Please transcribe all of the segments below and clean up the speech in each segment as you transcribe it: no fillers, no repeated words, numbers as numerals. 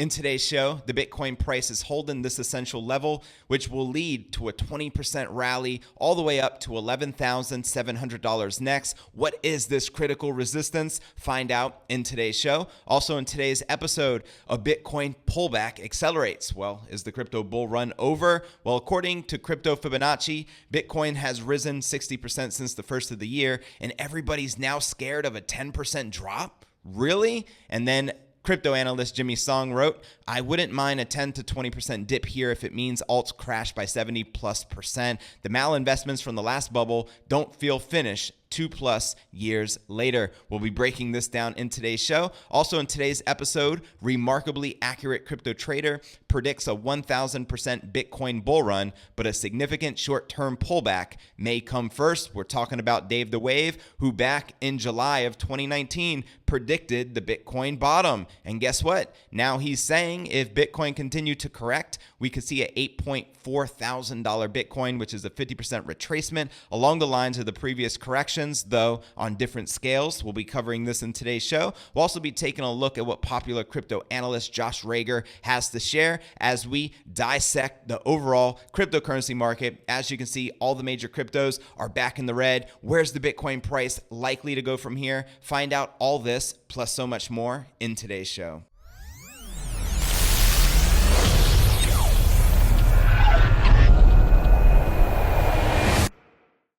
In today's show, the Bitcoin price is holding this essential level, which will lead to a 20% rally all the way up to $11,700 next. What is this critical resistance? Find out in today's show. Also in today's episode, a Bitcoin pullback accelerates. Well, is the crypto bull run over? Well, according to Crypto Fibonacci, Bitcoin has risen 60% since the first of the year, and everybody's now scared of a 10% drop? Really? And then crypto analyst Jimmy Song wrote, I wouldn't mind a 10 to 20% dip here if it means alts crash by 70+%. The malinvestments from the last bubble don't feel finished 2+ years later. We'll be breaking this down in today's show. Also in today's episode, remarkably accurate crypto trader predicts a 1,000% Bitcoin bull run, but a significant short-term pullback may come first. We're talking about Dave the Wave, who back in July of 2019 predicted the Bitcoin bottom. And guess what? Now he's saying if Bitcoin continued to correct, we could see a $8.4 thousand Bitcoin, which is a 50% retracement along the lines of the previous corrections, though on different scales. We'll be covering this in today's show. We'll also be taking a look at what popular crypto analyst Josh Rager has to share as we dissect the overall cryptocurrency market. As you can see, all the major cryptos are back in the red. Where's the Bitcoin price likely to go from here? Find out all this plus so much more in today's show.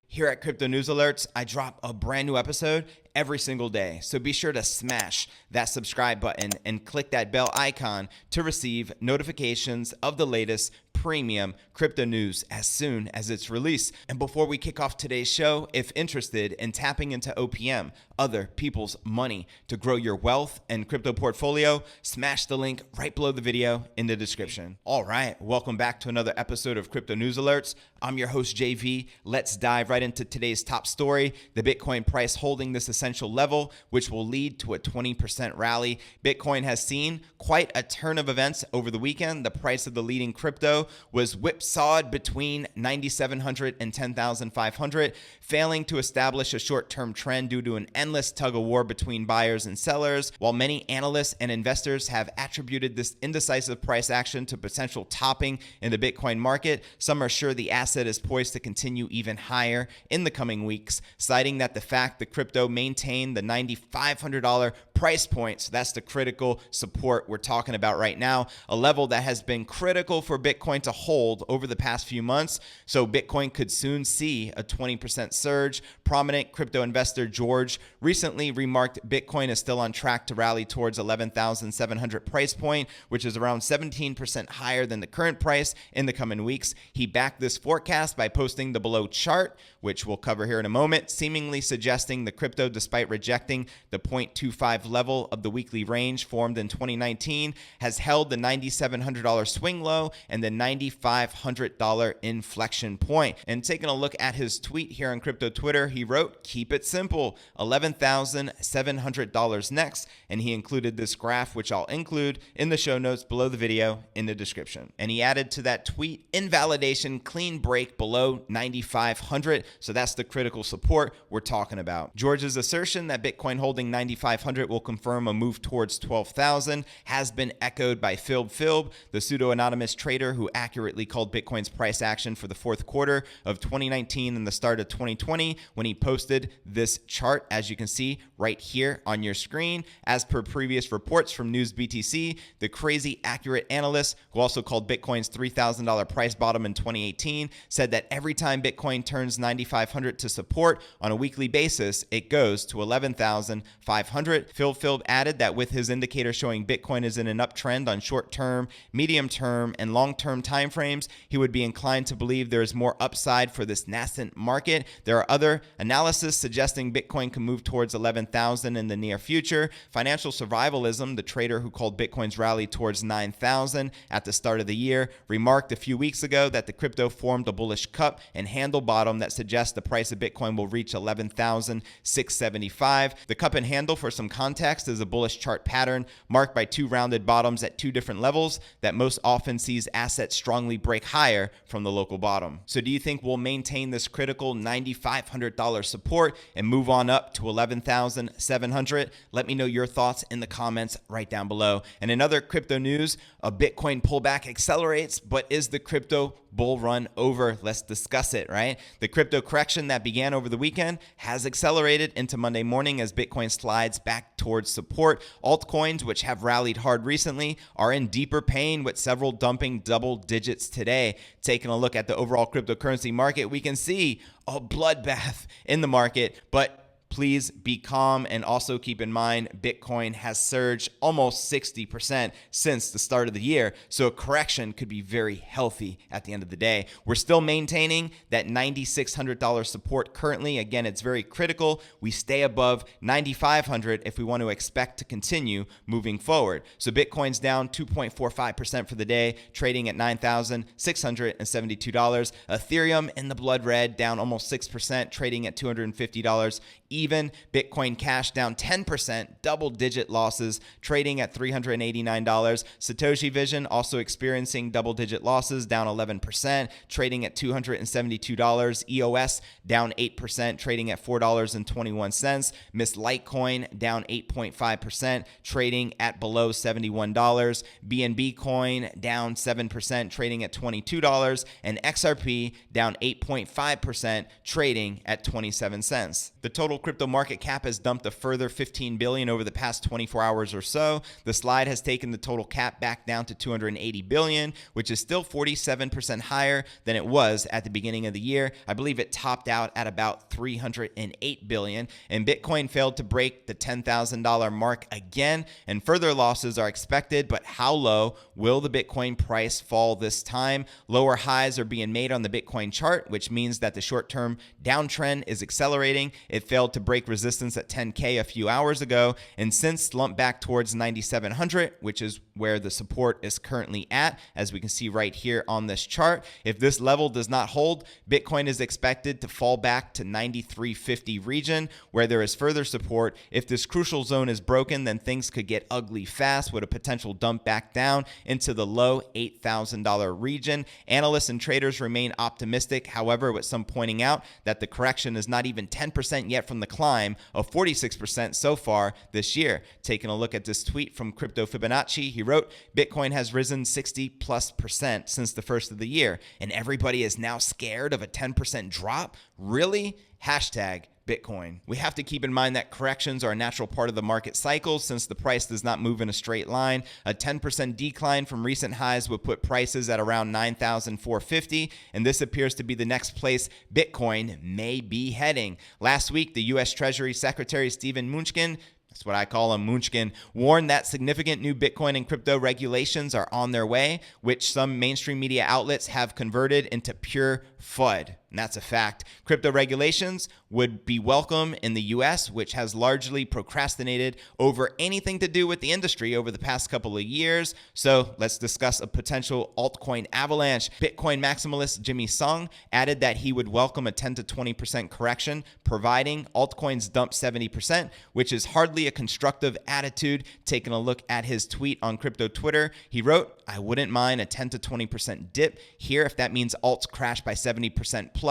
Here at Crypto News Alerts, I drop a brand new episode every single day. So be sure to smash that subscribe button and click that bell icon to receive notifications of the latest premium crypto news as soon as it's released. And before we kick off today's show, if interested in tapping into OPM, other people's money, to grow your wealth and crypto portfolio, smash the link right below the video in the description. All right, welcome back to another episode of Crypto News Alerts. I'm your host, JV. Let's dive right into today's top story, the Bitcoin price holding this essential level, which will lead to a 20% rally. Bitcoin has seen quite a turn of events over the weekend. The price of the leading crypto was whipsawed between 9,700 and 10,500, failing to establish a short-term trend due to an endless tug-of-war between buyers and sellers. While many analysts and investors have attributed this indecisive price action to potential topping in the Bitcoin market, some are sure the asset is poised to continue even higher in the coming weeks, citing that the fact the crypto maintained the $9,500 price point, so that's the critical support we're talking about right now, a level that has been critical for Bitcoin to hold over the past few months. So Bitcoin could soon see a 20% surge. Prominent crypto investor George recently remarked Bitcoin is still on track to rally towards 11,700 price point, which is around 17% higher than the current price in the coming weeks. He backed this forecast by posting the below chart, which we'll cover here in a moment, seemingly suggesting the crypto, despite rejecting the 0.25 level of the weekly range formed in 2019, has held the $9,700 swing low and the $9,500 inflection point. And taking a look at his tweet here on crypto Twitter, he wrote, "Keep it simple, $11,700 next," and he included this graph, which I'll include in the show notes below the video in the description. And he added to that tweet, "Invalidation, clean break below 9,500. So that's the critical support we're talking about. George's assertion that Bitcoin holding 9,500 will confirm a move towards 12,000 has been echoed by Philb, the pseudo-anonymous trader who accurately called Bitcoin's price action for the fourth quarter of 2019 and the start of 2020 when he posted this chart, as you can see right here on your screen. As per previous reports from News BTC, the crazy accurate analyst, who also called Bitcoin's $3,000 price bottom in 2018, said that every time Bitcoin turns 9,500 to support on a weekly basis, it goes to 11,500. Philb added that with his indicator showing Bitcoin is in an uptrend on short-term, medium-term, and long-term timeframes, he would be inclined to believe there is more upside for this nascent market. There are other analysis suggesting Bitcoin can move towards 11,000 in the near future. Financial Survivalism, the trader who called Bitcoin's rally towards 9,000 at the start of the year, remarked a few weeks ago that the crypto formed a bullish cup and handle bottom that suggests the price of Bitcoin will reach 11,675. The cup and handle, for some context, context is a bullish chart pattern marked by two rounded bottoms at two different levels that most often sees assets strongly break higher from the local bottom. So do you think we'll maintain this critical $9,500 support and move on up to $11,700? Let me know your thoughts in the comments right down below. And in other crypto news, a Bitcoin pullback accelerates, but is the crypto bull run over? Let's discuss it, right? The crypto correction that began over the weekend has accelerated into Monday morning as Bitcoin slides back towards support. Altcoins, which have rallied hard recently, are in deeper pain with several dumping double digits today. Taking a look at the overall cryptocurrency market, we can see a bloodbath in the market, but please be calm and also keep in mind Bitcoin has surged almost 60% since the start of the year. So a correction could be very healthy at the end of the day. We're still maintaining that $9,600 support currently. Again, it's very critical. We stay above $9,500 if we want to expect to continue moving forward. So Bitcoin's down 2.45% for the day, trading at $9,672. Ethereum in the blood red, down almost 6%, trading at $250. Even Bitcoin Cash down 10%, double-digit losses, trading at $389. Satoshi Vision also experiencing double-digit losses, down 11%, trading at $272. EOS down 8%, trading at $4.21. Miss Litecoin down 8.5%, trading at below $71. BNB Coin down 7%, trading at $22. And XRP down 8.5%, trading at 27 cents. The total crypto market cap has dumped a further $15 billion over the past 24 hours or so. The slide has taken the total cap back down to $280 billion, which is still 47% higher than it was at the beginning of the year. I believe it topped out at about $308 billion, and Bitcoin failed to break the $10,000 mark again, and further losses are expected, but how low will the Bitcoin price fall this time? Lower highs are being made on the Bitcoin chart, which means that the short-term downtrend is accelerating. It failed to break resistance at 10K a few hours ago and since slumped back towards 9,700, which is where the support is currently at, as we can see right here on this chart. If this level does not hold, Bitcoin is expected to fall back to 9,350 region, where there is further support. If this crucial zone is broken, then things could get ugly fast with a potential dump back down into the low $8,000 region. Analysts and traders remain optimistic, however, with some pointing out that the correction is not even 10% yet from the climb of 46% so far this year. Taking a look at this tweet from Crypto Fibonacci, he wrote, Bitcoin has risen 60+% since the first of the year, and everybody is now scared of a 10% drop? Really? Hashtag Bitcoin. We have to keep in mind that corrections are a natural part of the market cycle since the price does not move in a straight line. A 10% decline from recent highs would put prices at around $9,450, and this appears to be the next place Bitcoin may be heading. Last week, the U.S. Treasury Secretary Steven Mnuchin, that's what I call him, Munchkin, warned that significant new Bitcoin and crypto regulations are on their way, which some mainstream media outlets have converted into pure FUD. And that's a fact. Crypto regulations would be welcome in the US, which has largely procrastinated over anything to do with the industry over the past couple of years. So let's discuss a potential altcoin avalanche. Bitcoin maximalist Jimmy Sung added that he would welcome a 10 to 20% correction, providing altcoins dump 70%, which is hardly a constructive attitude. Taking a look at his tweet on crypto Twitter, he wrote, I wouldn't mind a 10 to 20% dip here if that means alts crash by 70% plus.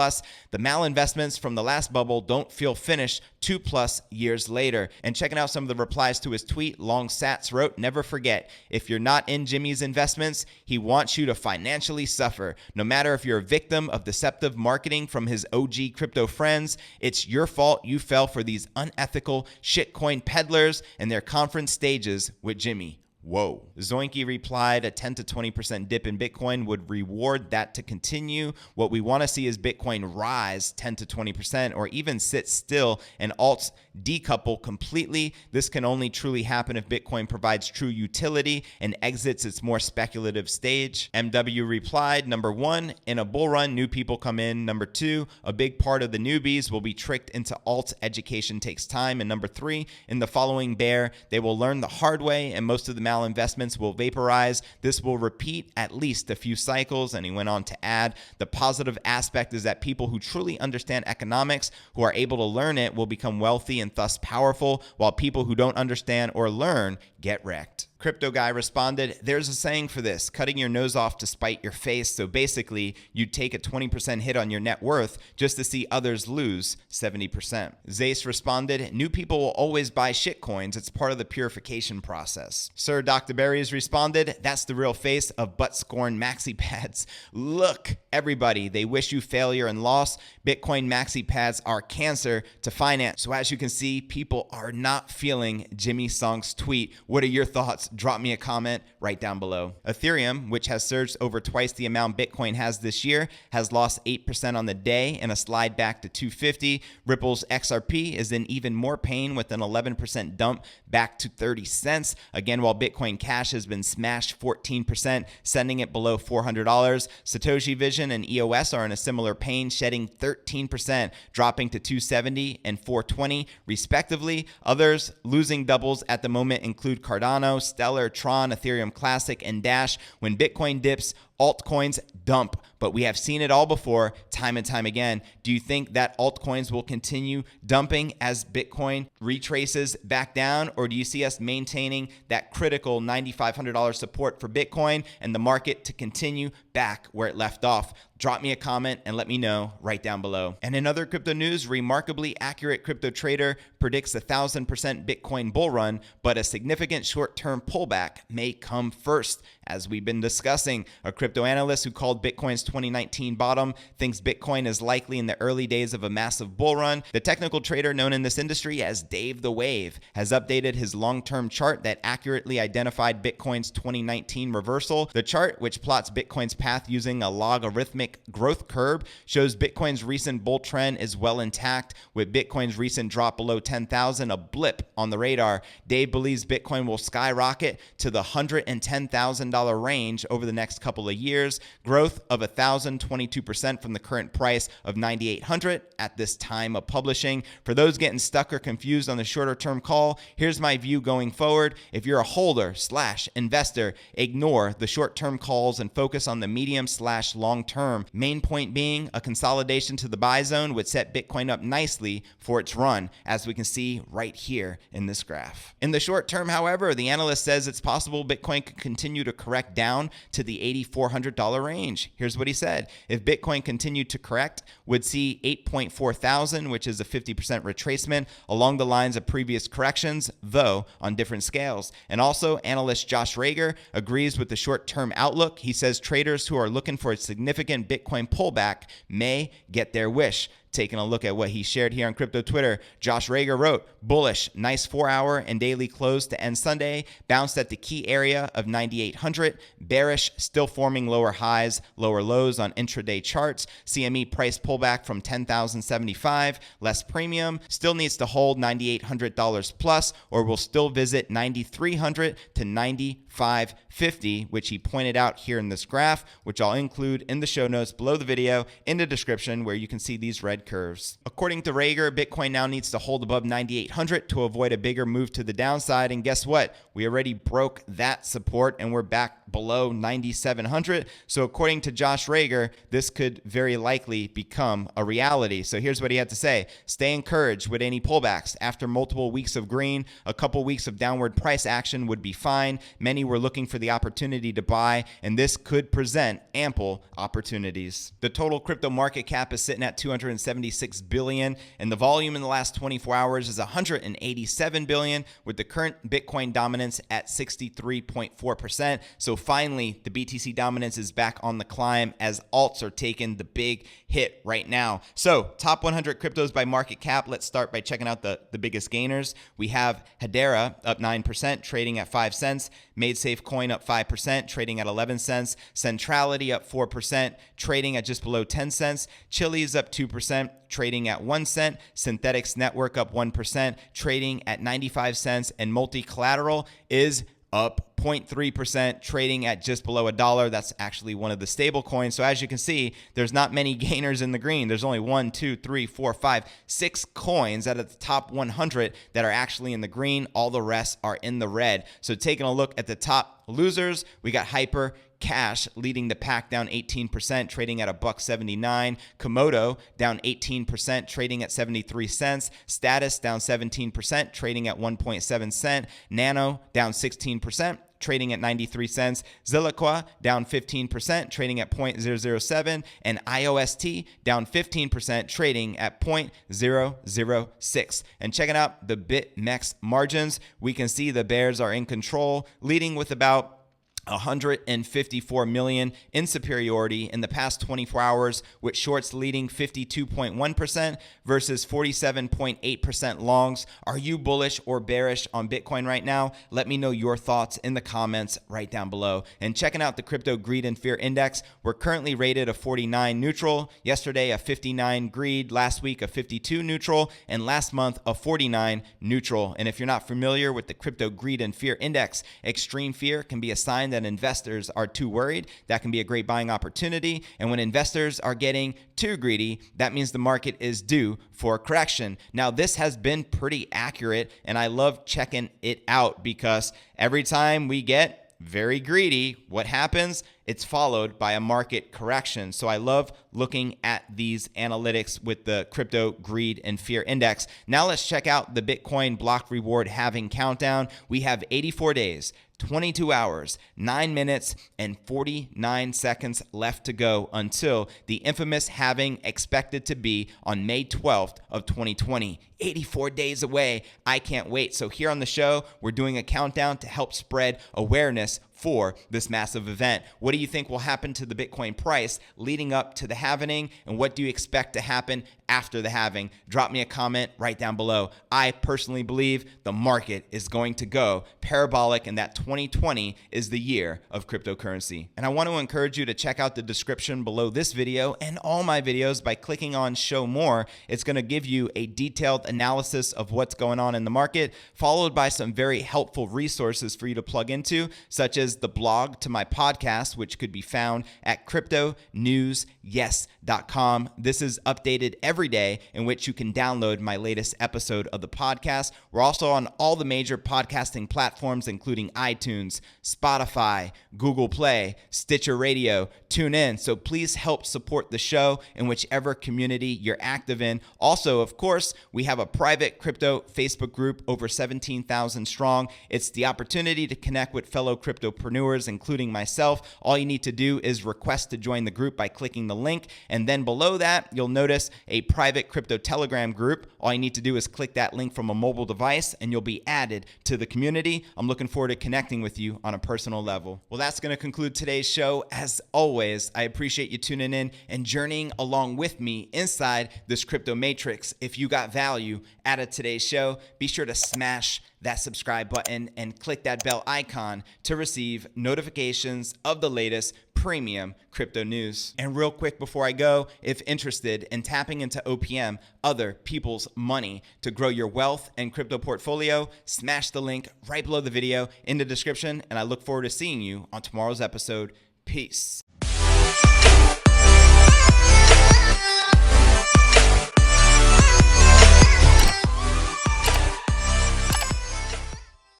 The malinvestments from the last bubble don't feel finished 2+ years later. And checking out some of the replies to his tweet, Long Sats wrote, never forget, if you're not in Jimmy's investments, he wants you to financially suffer. No matter if you're a victim of deceptive marketing from his OG crypto friends, it's your fault you fell for these unethical shitcoin peddlers and their conference stages with Jimmy. Whoa. Zoinky replied, a 10 to 20% dip in Bitcoin would reward that to continue. What we want to see is Bitcoin rise 10 to 20% or even sit still and alts decouple completely. This can only truly happen if Bitcoin provides true utility and exits its more speculative stage. MW replied, number one, in a bull run, new people come in. Number two, a big part of the newbies will be tricked into alts. Education takes time. And number three, in the following bear, they will learn the hard way, and most of the juvenile investments will vaporize. This will repeat at least a few cycles. And he went on to add, the positive aspect is that people who truly understand economics, who are able to learn it, will become wealthy and thus powerful, while people who don't understand or learn get wrecked. Crypto guy responded, there's a saying for this, cutting your nose off to spite your face. So basically, you'd take a 20% hit on your net worth just to see others lose 70%. Zace responded, new people will always buy shitcoins. It's part of the purification process. Sir Dr. Berries responded, that's the real face of butt-scorn maxi pads. Look, everybody, they wish you failure and loss. Bitcoin maxi pads are cancer to finance. So as you can see, people are not feeling Jimmy Song's tweet. What are your thoughts? Drop me a comment right down below. Ethereum, which has surged over twice the amount Bitcoin has this year, has lost 8% on the day in a slide back to 250. Ripple's XRP is in even more pain with an 11% dump back to 30 cents. Again, while Bitcoin Cash has been smashed 14%, sending it below $400. Satoshi Vision and EOS are in a similar pain, shedding 13%, dropping to 270 and 420 respectively. Others losing doubles at the moment include Cardano, Stellar, Tron, Ethereum Classic, and Dash. When Bitcoin dips, altcoins dump, but we have seen it all before, time and time again. Do you think that altcoins will continue dumping as Bitcoin retraces back down, or do you see us maintaining that critical $9,500 support for Bitcoin and the market to continue back where it left off? Drop me a comment and let me know right down below. And in other crypto news, remarkably accurate crypto trader predicts 1,000% Bitcoin bull run, but a significant short-term pullback may come first. As we've been discussing, a crypto analyst who called Bitcoin's 2019 bottom thinks Bitcoin is likely in the early days of a massive bull run. The technical trader known in this industry as Dave the Wave has updated his long-term chart that accurately identified Bitcoin's 2019 reversal. The chart, which plots Bitcoin's path using a logarithmic growth curve, shows Bitcoin's recent bull trend is well intact, with Bitcoin's recent drop below 10,000 a blip on the radar. Dave believes Bitcoin will skyrocket to the $110,000 range over the next couple of years, growth of 1,022% from the current price of $9,800 at this time of publishing. For those getting stuck or confused on the shorter term call, here's my view going forward. If you're a holder/investor, ignore the short term calls and focus on the medium/long term. Main point being, a consolidation to the buy zone would set Bitcoin up nicely for its run, as we can see right here in this graph. In the short term, however, the analyst says it's possible Bitcoin could continue to correct down to the $8,400 range. Here's what he said. If Bitcoin continued to correct, would see 8.4 thousand, which is a 50% retracement along the lines of previous corrections, though on different scales. And also, analyst Josh Rager agrees with the short-term outlook. He says traders who are looking for a significant Bitcoin pullback may get their wish. Taking a look at what he shared here on Crypto Twitter, Josh Rager wrote, bullish, nice 4-hour and daily close to end Sunday, bounced at the key area of 9,800, bearish, still forming lower highs, lower lows on intraday charts, CME price pullback from 10,075, less premium, still needs to hold $9,800 plus, or will still visit 9,300 to 9,550, which he pointed out here in this graph, which I'll include in the show notes below the video in the description, where you can see these red curves. According to Rager, Bitcoin now needs to hold above 9,800 to avoid a bigger move to the downside. And guess what? We already broke that support and we're back below 9,700. So according to Josh Rager, this could very likely become a reality. So here's what he had to say. Stay encouraged with any pullbacks. After multiple weeks of green, a couple weeks of downward price action would be fine. Many were looking for the opportunity to buy, and this could present ample opportunities. The total crypto market cap is sitting at 276 billion, and the volume in the last 24 hours is 187 billion, with the current Bitcoin dominance at 63.4%. So finally, the BTC dominance is back on the climb as alts are taking the big hit right now. So top 100 cryptos by market cap. Let's start by checking out the biggest gainers. We have Hedera up 9%, trading at 5 cents. MadeSafe Coin up 5%, trading at 11 cents. Centrality up 4%, trading at just below 10 cents. Chili's up 2%, trading at 1 cent. Synthetics Network up 1%, trading at 95 cents. And Multi-Collateral is up 0.3%, trading at just below $1. That's actually one of the stable coins. So as you can see, there's not many gainers in the green. There's only 1, 2, 3, 4, 5, 6 coins out of the top 100 that are actually in the green. All the rest are in the red. So taking a look at the top losers, we got Hyper Cash leading the pack, down 18%, trading at $1.79. Komodo down 18%, trading at 73 cents. Status down 17%, trading at 1.7 cent. Nano down 16%, trading at 93 cents. Zilliqua down 15%, trading at 0.007. And IOST down 15%, trading at 0.006. And checking out the BitMEX margins, we can see the bears are in control, leading with about 154 million in superiority in the past 24 hours, with shorts leading 52.1% versus 47.8% longs. Are you bullish or bearish on Bitcoin right now? Let me know your thoughts in the comments right down below. And checking out the Crypto Greed and Fear Index, we're currently rated a 49 neutral, yesterday a 59 greed, last week a 52 neutral, and last month a 49 neutral. And if you're not familiar with the Crypto Greed and Fear Index, extreme fear can be a sign that investors are too worried. That can be a great buying opportunity. And when investors are getting too greedy, that means the market is due for a correction. Now, this has been pretty accurate, and I love checking it out because every time we get very greedy, what happens? It's followed by a market correction. So I love looking at these analytics with the Crypto Greed and Fear Index. Now let's check out the Bitcoin block reward halving countdown. We have 84 days, 22 hours, 9 minutes, and 49 seconds left to go until the infamous halving, expected to be on May 12th of 2020. 84 days away. I can't wait. So here on the show, we're doing a countdown to help spread awareness for this massive event. What do you think will happen to the Bitcoin price leading up to the halving, and what do you expect to happen after the halving? Drop me a comment right down below. I personally believe the market is going to go parabolic and that 2020 is the year of cryptocurrency. And I want to encourage you to check out the description below this video and all my videos by clicking on show more. It's going to give you a detailed analysis of what's going on in the market, followed by some very helpful resources for you to plug into, such as the blog to my podcast, which could be found at cryptonewsyes.com. This is updated every day, in which you can download my latest episode of the podcast. We're also on all the major podcasting platforms, including iTunes, Spotify, Google Play, Stitcher Radio, TuneIn. So please help support the show in whichever community you're active in. Also, of course, we have a private crypto Facebook group, over 17,000 strong. It's the opportunity to connect with fellow cryptopreneurs, including myself. All you need to do is request to join the group by clicking the link. And then below that, you'll notice a private crypto Telegram group. All you need to do is click that link from a mobile device and you'll be added to the community. I'm looking forward to connecting with you on a personal level. Well, that's going to conclude today's show. As always, I appreciate you tuning in and journeying along with me inside this crypto matrix. If you got value out of today's show, be sure to smash that subscribe button and click that bell icon to receive notifications of the latest premium crypto news. And real quick before I go, if interested in tapping into OPM, other people's money, to grow your wealth and crypto portfolio, smash the link right below the video in the description, and I look forward to seeing you on tomorrow's episode. Peace.